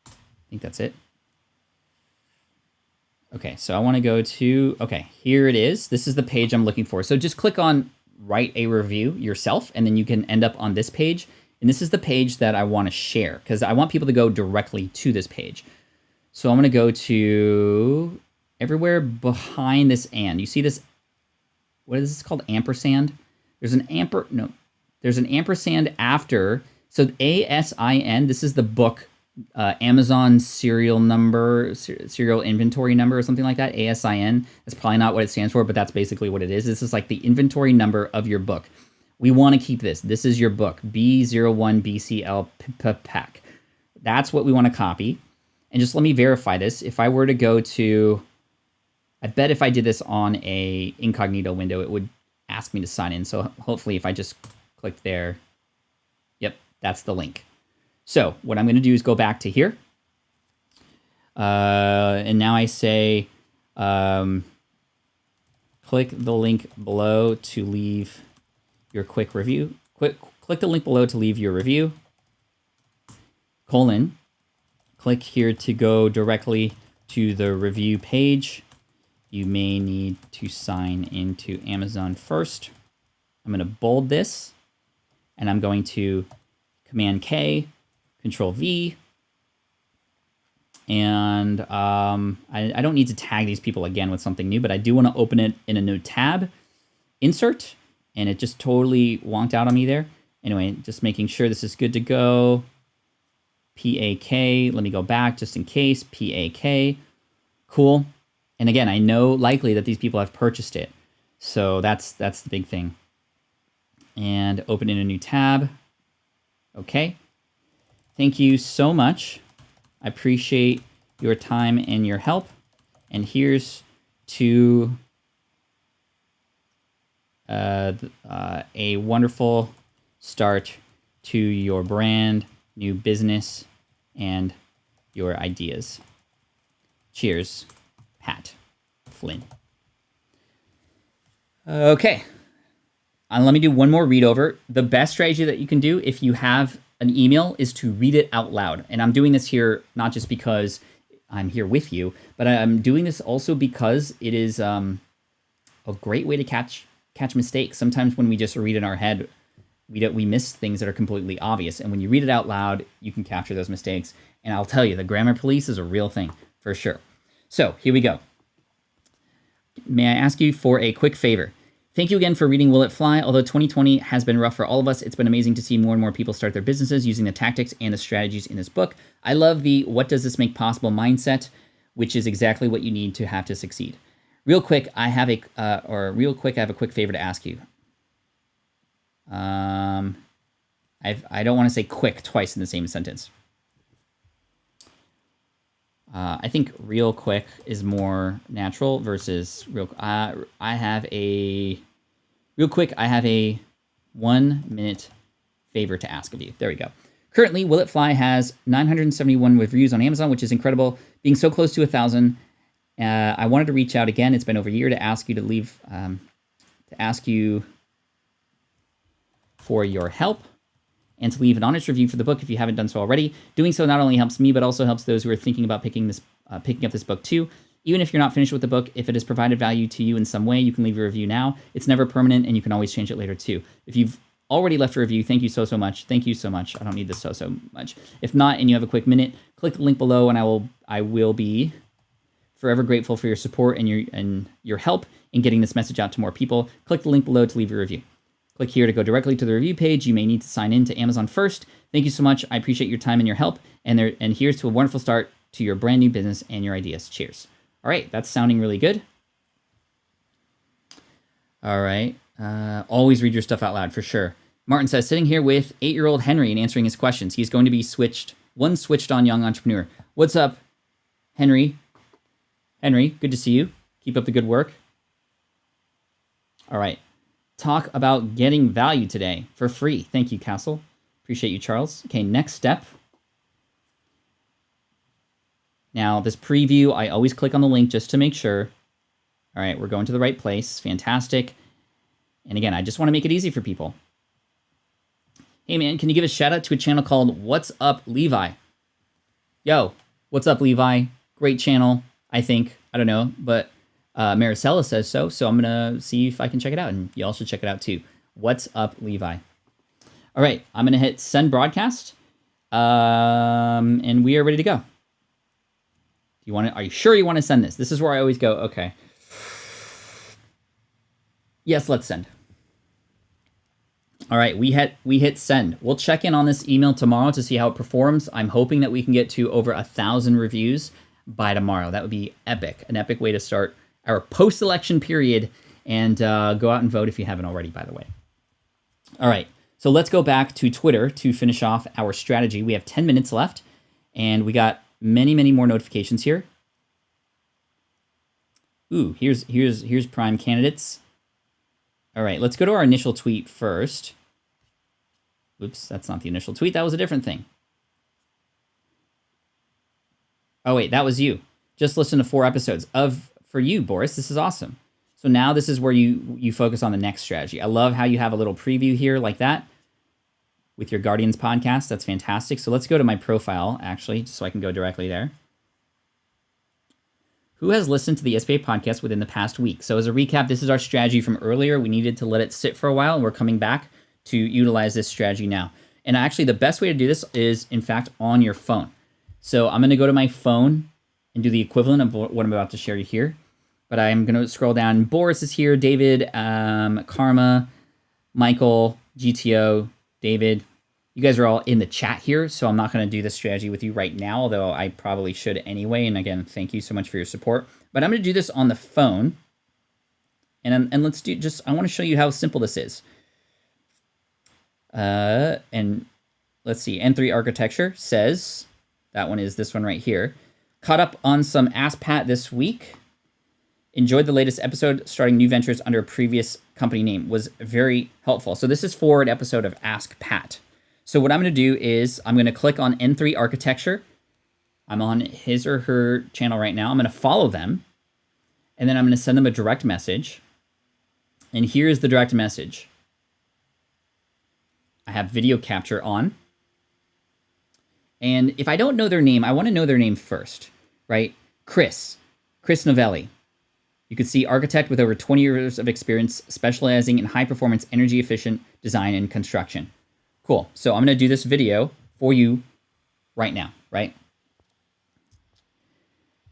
I think that's it. Okay, so I want to go to, okay, here it is. This is the page I'm looking for. So just click on write a review yourself, and then you can end up on this page. And this is the page that I want to share, because I want people to go directly to this page. So I'm going to go to everywhere behind this and. You see this, what is this called? Ampersand? There's an ampersand after. So ASIN, this is the book, Amazon serial number, serial inventory number or something like that, ASIN. That's probably not what it stands for, but that's basically what it is. This is like the inventory number of your book. We want to keep this. This is your book, B01BCL pack. That's what we want to copy. And just let me verify this. If I were to go to, I bet if I did this on a incognito window, it would ask me to sign in. So hopefully if I just click there, yep, that's the link. So what I'm going to do is go back to here. And now I say, click the link below to leave your quick review. Click the link below to leave your review. Click here to go directly to the review page. You may need to sign into Amazon first. I'm going to bold this, and I'm going to Command K, Control V, and I don't need to tag these people again with something new, but I do want to open it in a new tab, Insert, and it just totally wonked out on me there. Anyway, just making sure this is good to go. PAK, let me go back just in case, PAK, cool. And again, I know likely that these people have purchased it. So that's the big thing. And open in a new tab. Okay. Thank you so much. I appreciate your time and your help. And here's to a wonderful start to your brand, new business, and your ideas. Cheers, Pat Flynn. Okay. And let me do one more read over. The best strategy that you can do if you have an email is to read it out loud. And I'm doing this here not just because I'm here with you, but I'm doing this also because it is a great way to catch mistakes. Sometimes when we just read in our head, we miss things that are completely obvious. And when you read it out loud, you can capture those mistakes. And I'll tell you, the grammar police is a real thing, for sure. So here we go. May I ask you for a quick favor? Thank you again for reading Will It Fly? Although 2020 has been rough for all of us, it's been amazing to see more and more people start their businesses using the tactics and the strategies in this book. I love the what does this make possible mindset, which is exactly what you need to have to succeed. Real quick, I have a quick favor to ask you. I don't want to say quick twice in the same sentence. I think real quick is more natural versus real. I have a real quick. I have a 1 minute favor to ask of you. There we go. Currently, Will It Fly has 971 reviews on Amazon, which is incredible. Being so close to 1,000, I wanted to reach out again. It's been over a year to ask you to leave, to ask you for your help and to leave an honest review for the book if you haven't done so already. Doing so not only helps me, but also helps those who are thinking about picking up this book too. Even if you're not finished with the book, if it has provided value to you in some way, you can leave a review now. It's never permanent, and you can always change it later too. If you've already left a review, thank you so much. Thank you so much. I don't need this so much. If not, and you have a quick minute, click the link below, and I will be forever grateful for your support and your help in getting this message out to more people. Click the link below to leave a review. Click here to go directly to the review page. You may need to sign in to Amazon first. Thank you so much. I appreciate your time and your help. And here's to a wonderful start to your brand new business and your ideas. Cheers. All right, that's sounding really good. All right. Always read your stuff out loud for sure. Martin says, sitting here with 8-year-old Henry and answering his questions. He's going to be switched on young entrepreneur. What's up, Henry? Henry, good to see you. Keep up the good work. All right. Talk about getting value today for free. Thank you, Castle. Appreciate you, Charles. Okay, next step. Now, this preview, I always click on the link just to make sure. All right, we're going to the right place. Fantastic. And again, I just want to make it easy for people. Hey, man, can you give a shout out to a channel called What's Up, Levi? Yo, what's up, Levi? Great channel, I think. I don't know, but Maricela says so, so I'm going to see if I can check it out, and y'all should check it out too. What's Up, Levi? All right, I'm going to hit send broadcast, and we are ready to go. Are you sure you want to send this? This is where I always go, okay. Yes, let's send. All right, we hit send. We'll check in on this email tomorrow to see how it performs. I'm hoping that we can get to over 1,000 reviews by tomorrow. That would be epic, an epic way to start our post-election period, and go out and vote if you haven't already, by the way. All right, so let's go back to Twitter to finish off our strategy. We have 10 minutes left, and we got many more notifications here. Ooh, here's prime candidates. All right, let's go to our initial tweet first. Oops, that's not the initial tweet. That was a different thing. Oh, wait, that was you. Just listen to 4 episodes for you, Boris. This is awesome. So now this is where you focus on the next strategy. I love how you have a little preview here like that with your Guardians podcast. That's fantastic. So let's go to my profile, actually, just so I can go directly there. Who has listened to the SBA podcast within the past week? So as a recap, this is our strategy from earlier. We needed to let it sit for a while, and we're coming back to utilize this strategy now. And actually, the best way to do this is, in fact, on your phone. So I'm going to go to my phone and do the equivalent of what I'm about to share you here. But I'm going to scroll down. Boris is here, David, Karma, Michael, GTO, David. You guys are all in the chat here, so I'm not going to do this strategy with you right now, although I probably should anyway. And again, thank you so much for your support. But I'm going to do this on the phone. And let's do I want to show you how simple this is. And let's see, N3 Architecture says, that one is this one right here. Caught up on some Ask Pat this week. Enjoyed the latest episode, starting new ventures under a previous company name. Was very helpful. So this is for an episode of Ask Pat. So what I'm going to do is I'm going to click on N3 Architecture. I'm on his or her channel right now. I'm going to follow them. And then I'm going to send them a direct message. And here's the direct message. I have video capture on. And if I don't know their name, I want to know their name first, right? Chris Novelli. You can see architect with over 20 years of experience specializing in high-performance, energy-efficient design and construction. Cool. So I'm going to do this video for you right now, right?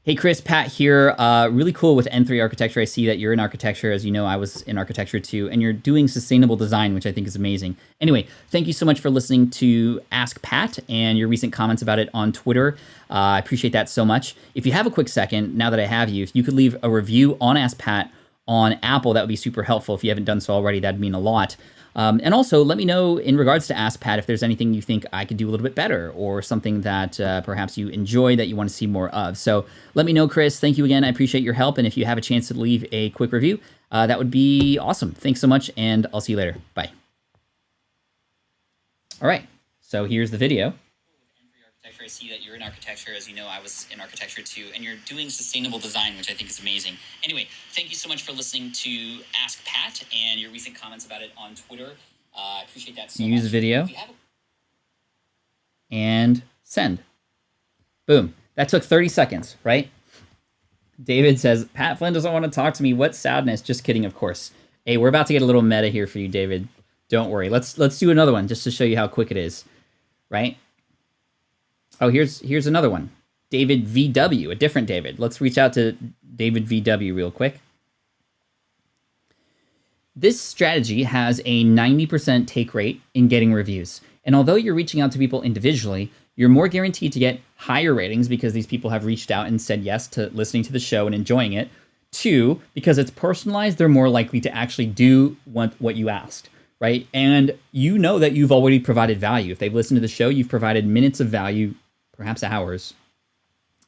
Hey, Chris, Pat here. Really cool with N3 Architecture. I see that you're in architecture. As you know, I was in architecture too, and you're doing sustainable design, which I think is amazing. Anyway, thank you so much for listening to Ask Pat and your recent comments about it on Twitter. I appreciate that so much. If you have a quick second, now that I have you, if you could leave a review on Ask Pat on Apple, that would be super helpful. If you haven't done so already, that'd mean a lot. And also, let me know in regards to Ask Pat if there's anything you think I could do a little bit better or something that perhaps you enjoy that you want to see more of. So let me know, Chris. Thank you again. I appreciate your help. And if you have a chance to leave a quick review, that would be awesome. Thanks so much, and I'll see you later. Bye. All right, so here's the video. I see that you're in architecture. As you know, I was in architecture too, and you're doing sustainable design, which I think is amazing. Anyway, thank you so much for listening to Ask Pat and your recent comments about it on Twitter. I appreciate that so much. Use video and send. Boom. That took 30 seconds, right? David says, Pat Flynn doesn't want to talk to me. What sadness. Just kidding, of course. Hey, we're about to get a little meta here for you, David. Don't worry. Let's do another one just to show you how quick it is, right? Oh, here's another one. David VW, a different David. Let's reach out to David VW real quick. This strategy has a 90% take rate in getting reviews. And although you're reaching out to people individually, you're more guaranteed to get higher ratings because these people have reached out and said yes to listening to the show and enjoying it. 2, because it's personalized, they're more likely to actually do what you asked, right? And you know that you've already provided value. If they've listened to the show, you've provided minutes of value, perhaps hours,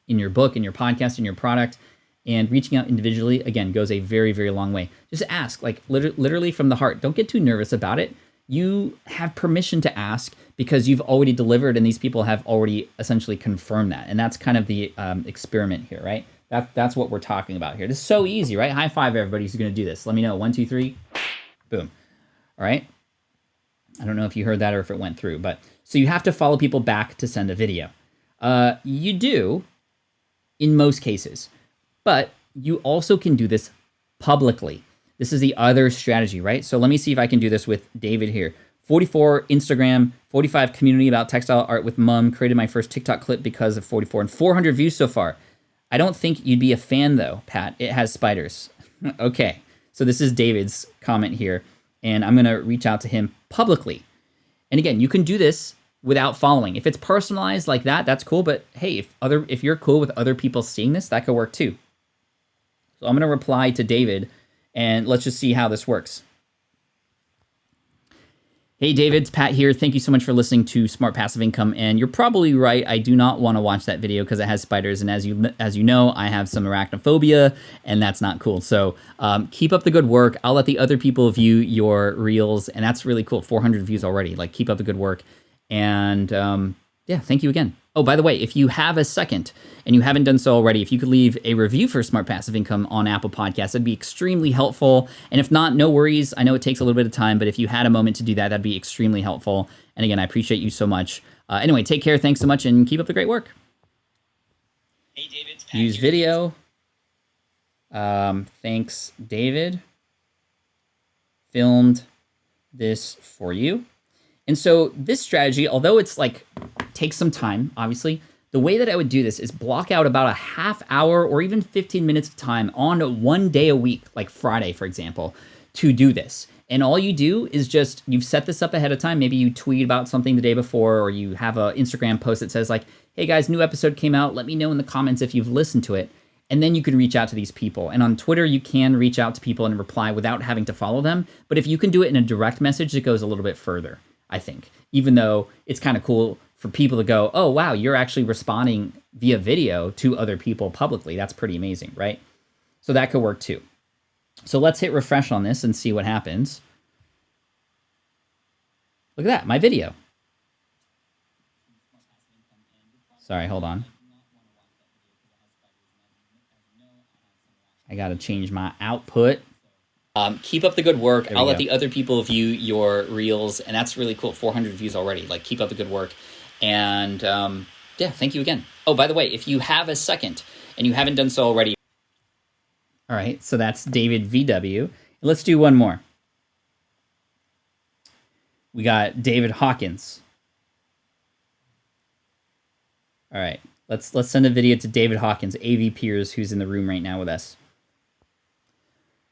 in your book, in your podcast, in your product. And reaching out individually, again, goes a very, very long way. Just ask, like literally from the heart. Don't get too nervous about it. You have permission to ask because you've already delivered and these people have already essentially confirmed that. And that's kind of the experiment here, right? That's what we're talking about here. This is so easy, right? High five everybody who's going to do this. Let me know. 1, 2, 3. Boom. All right. I don't know if you heard that or if it went through, but so you have to follow people back to send a video. You do in most cases, but you also can do this publicly. This is the other strategy, right? So let me see if I can do this with David here. 44 Instagram, 45 community about textile art with mom. Created my first TikTok clip because of 44 and 400 views so far. I don't think you'd be a fan though, Pat. It has spiders. Okay, so this is David's comment here, and I'm gonna reach out to him publicly. And again, you can do this without following. If it's personalized like that, that's cool. But hey, if you're cool with other people seeing this, that could work too. So I'm gonna reply to David, and let's just see how this works. Hey David, it's Pat here. Thank you so much for listening to Smart Passive Income. And you're probably right. I do not want to watch that video because it has spiders. And as you know, I have some arachnophobia, and that's not cool. So keep up the good work. I'll let the other people view your reels, and that's really cool. 400 views already. Like, keep up the good work. And yeah, thank you again. Oh, by the way, if you have a second and you haven't done so already, if you could leave a review for Smart Passive Income on Apple Podcasts, that'd be extremely helpful. And if not, no worries. I know it takes a little bit of time, but if you had a moment to do that, that'd be extremely helpful. And again, I appreciate you so much. Anyway, take care. Thanks so much, and keep up the great work. Hey, David. Use video. Thanks, David. Filmed this for you. And so this strategy, although it's like takes some time, obviously, the way that I would do this is block out about a half hour or even 15 minutes of time on one day a week, like Friday, for example, to do this. And all you do is just, you've set this up ahead of time. Maybe you tweet about something the day before, or you have an Instagram post that says like, hey guys, new episode came out. Let me know in the comments if you've listened to it. And then you can reach out to these people. And on Twitter, you can reach out to people and reply without having to follow them. But if you can do it in a direct message, it goes a little bit further, I think, even though it's kind of cool for people to go, oh, wow, you're actually responding via video to other people publicly. That's pretty amazing, right? So that could work too. So let's hit refresh on this and see what happens. Look at that, my video. Sorry, hold on. I got to change my output. Keep up the good work. I'll let the other people view your reels, and that's really cool. 400 views already. Like, keep up the good work. And yeah, thank you again. Oh, by the way, if you have a second and you haven't done so already. All right, so that's David VW. Let's do one more. We got David Hawkins. All right, let's send a video to David Hawkins, AV Peers, who's in the room right now with us.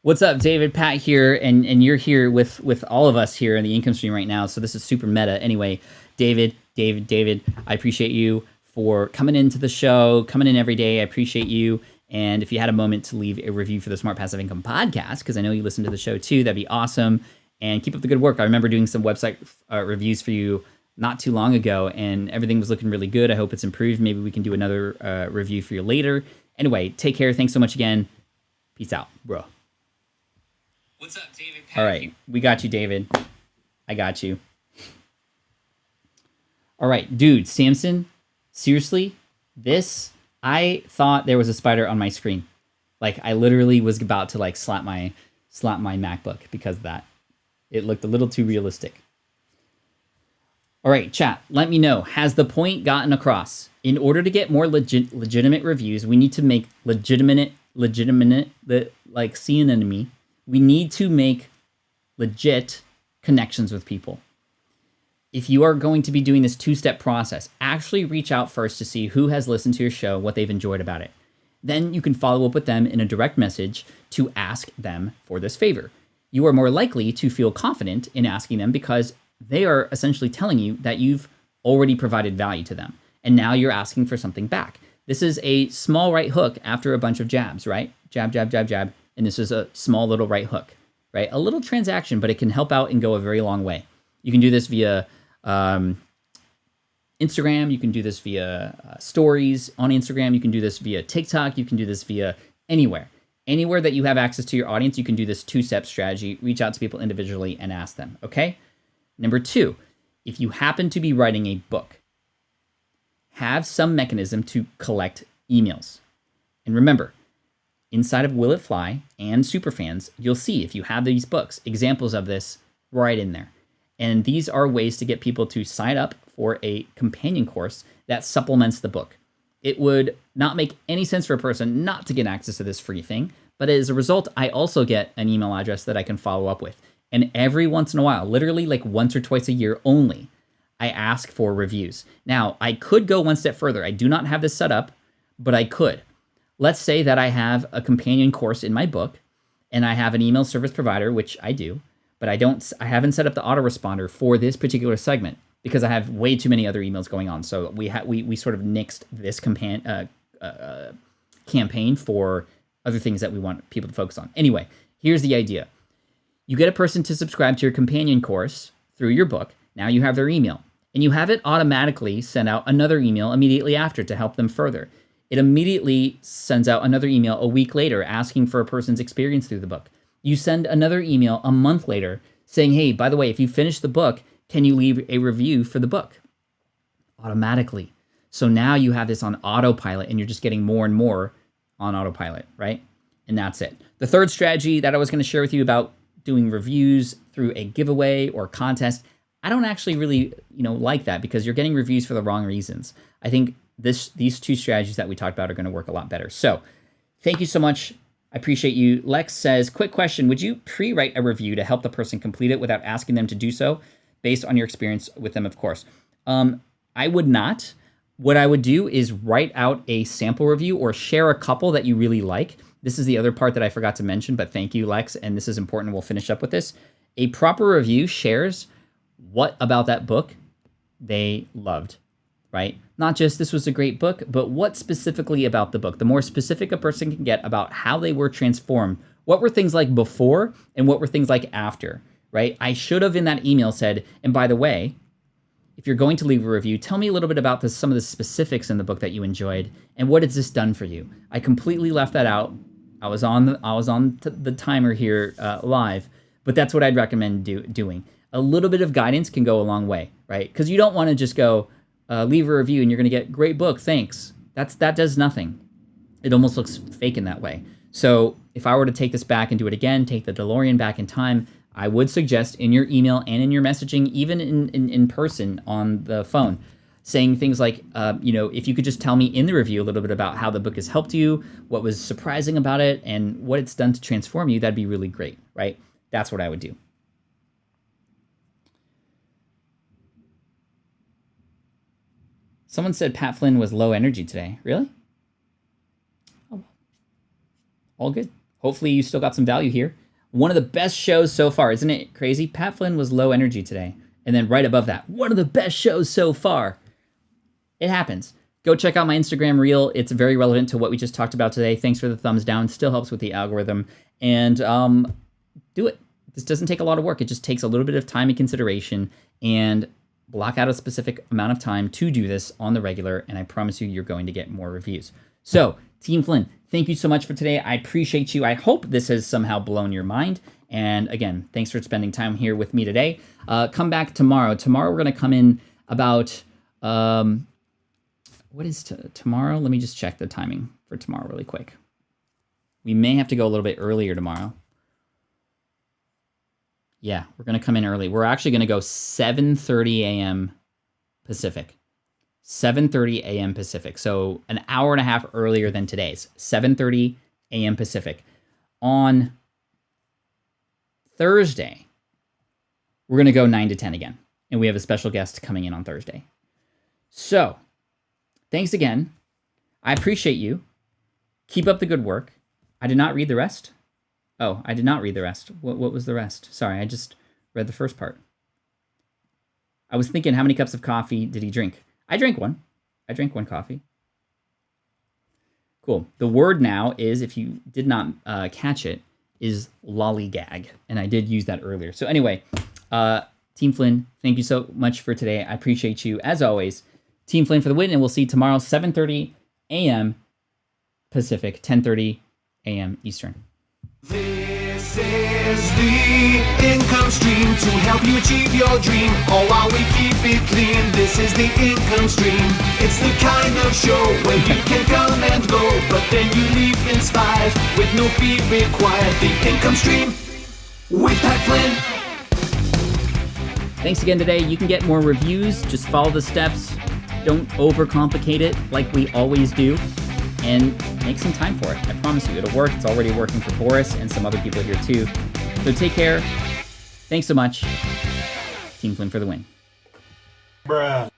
What's up, David? Pat here, and you're here with all of us here in the income stream right now, so this is super meta. Anyway, David, I appreciate you for coming into the show, coming in every day. I appreciate you, and if you had a moment to leave a review for the Smart Passive Income podcast, because I know you listen to the show too, that'd be awesome. And keep up the good work. I remember doing some website reviews for you not too long ago, and everything was looking really good. I hope it's improved. Maybe we can do another review for you later. Anyway, take care. Thanks so much again. Peace out, bro. What's up, David? All right, we got you, David. I got you. All right, dude, Samson, seriously, I thought there was a spider on my screen. Like, I literally was about to like slap my MacBook because of that. It looked a little too realistic. All right, chat, let me know. Has the point gotten across? In order to get more legitimate reviews, we need to make legitimate, like synonym. We need to make legit connections with people. If you are going to be doing this two-step process, actually reach out first to see who has listened to your show, what they've enjoyed about it. Then you can follow up with them in a direct message to ask them for this favor. You are more likely to feel confident in asking them because they are essentially telling you that you've already provided value to them. And now you're asking for something back. This is a small right hook after a bunch of jabs, right? Jab, jab, jab, jab. And this is a small little right hook, right? A little transaction, but it can help out and go a very long way. You can do this via Instagram. You can do this via stories on Instagram. You can do this via TikTok. You can do this via anywhere. Anywhere that you have access to your audience, you can do this two-step strategy. Reach out to people individually and ask them, okay? Number 2, if you happen to be writing a book, have some mechanism to collect emails. And remember, inside of Will It Fly and Superfans, you'll see if you have these books, examples of this right in there. And these are ways to get people to sign up for a companion course that supplements the book. It would not make any sense for a person not to get access to this free thing, but as a result, I also get an email address that I can follow up with. And every once in a while, literally like once or twice a year only, I ask for reviews. Now, I could go one step further. I do not have this set up, but I could. Let's say that I have a companion course in my book, and I have an email service provider, which I do, but I haven't set up the autoresponder for this particular segment because I have way too many other emails going on. So we sort of nixed this campaign for other things that we want people to focus on. Anyway, here's the idea. You get a person to subscribe to your companion course through your book. Now you have their email, and you have it automatically send out another email immediately after to help them further. It immediately sends out another email a week later asking for a person's experience through the book. You send another email a month later saying, hey, by the way, if you finish the book, can you leave a review for the book? Automatically. So now you have this on autopilot, and you're just getting more and more on autopilot, right? And that's it. The third strategy that I was going to share with you about doing reviews through a giveaway or contest, I don't actually really, like that because you're getting reviews for the wrong reasons. I think these two strategies that we talked about are going to work a lot better. So thank you so much. I appreciate you. Lex says, quick question. Would you pre-write a review to help the person complete it without asking them to do so based on your experience with them, of course? I would not. What I would do is write out a sample review or share a couple that you really like. This is the other part that I forgot to mention, but thank you, Lex, and this is important. We'll finish up with this. A proper review shares what about that book they loved, right? Not just this was a great book, but what specifically about the book. The more specific a person can get about how they were transformed, what were things like before and what were things like after, right? I should have in that email said, and by the way, if you're going to leave a review, tell me a little bit about some of the specifics in the book that you enjoyed and what has this done for you. I completely left that out. I was on the timer here live, but that's what I'd recommend doing. A little bit of guidance can go a long way, right? Because you don't want to just go leave a review and you're going to get great book, thanks. That does nothing. It almost looks fake in that way. So if I were to take this back and do it again, take the DeLorean back in time, I would suggest in your email and in your messaging, even in person on the phone, saying things like, if you could just tell me in the review a little bit about how the book has helped you, what was surprising about it, and what it's done to transform you, that'd be really great, right? That's what I would do. Someone said Pat Flynn was low energy today. Really? Oh, all good. Hopefully you still got some value here. One of the best shows so far. Isn't it crazy? Pat Flynn was low energy today. And then right above that, one of the best shows so far. It happens. Go check out my Instagram reel. It's very relevant to what we just talked about today. Thanks for the thumbs down. Still helps with the algorithm. And do it. This doesn't take a lot of work. It just takes a little bit of time and consideration, and block out a specific amount of time to do this on the regular, and I promise you, you're going to get more reviews. So, Team Flynn, thank you so much for today. I appreciate you. I hope this has somehow blown your mind. And again, thanks for spending time here with me today. Come back tomorrow. Tomorrow we're going to come in about, what is tomorrow? Let me just check the timing for tomorrow really quick. We may have to go a little bit earlier tomorrow. Yeah, we're going to come in early. We're actually going to go 7:30 a.m. Pacific. 7:30 a.m. Pacific. So an hour and a half earlier than today's. 7:30 a.m. Pacific. On Thursday, we're going to go 9 to 10 again. And we have a special guest coming in on Thursday. So, thanks again. I appreciate you. Keep up the good work. I did not read the rest. Oh, I did not read the rest. What was the rest? Sorry, I just read the first part. I was thinking, how many cups of coffee did he drink? I drank one. I drank one coffee. Cool. The word now is, if you did not catch it, is lollygag. And I did use that earlier. So anyway, Team Flynn, thank you so much for today. I appreciate you. As always, Team Flynn for the win, and we'll see you tomorrow, 7:30 a.m. Pacific, 10:30 a.m. Eastern. This is the income stream to help you achieve your dream, all while we keep it clean. This is the income stream. It's the kind of show where you can come and go, but then you leave inspired with no fee required. The income stream with Pat Flynn. Thanks again today. You can get more reviews. Just follow the steps. Don't overcomplicate it like we always do. And make some time for it. I promise you, it'll work. It's already working for Boris and some other people here too. So take care. Thanks so much. Team Flynn for the win. Bruh.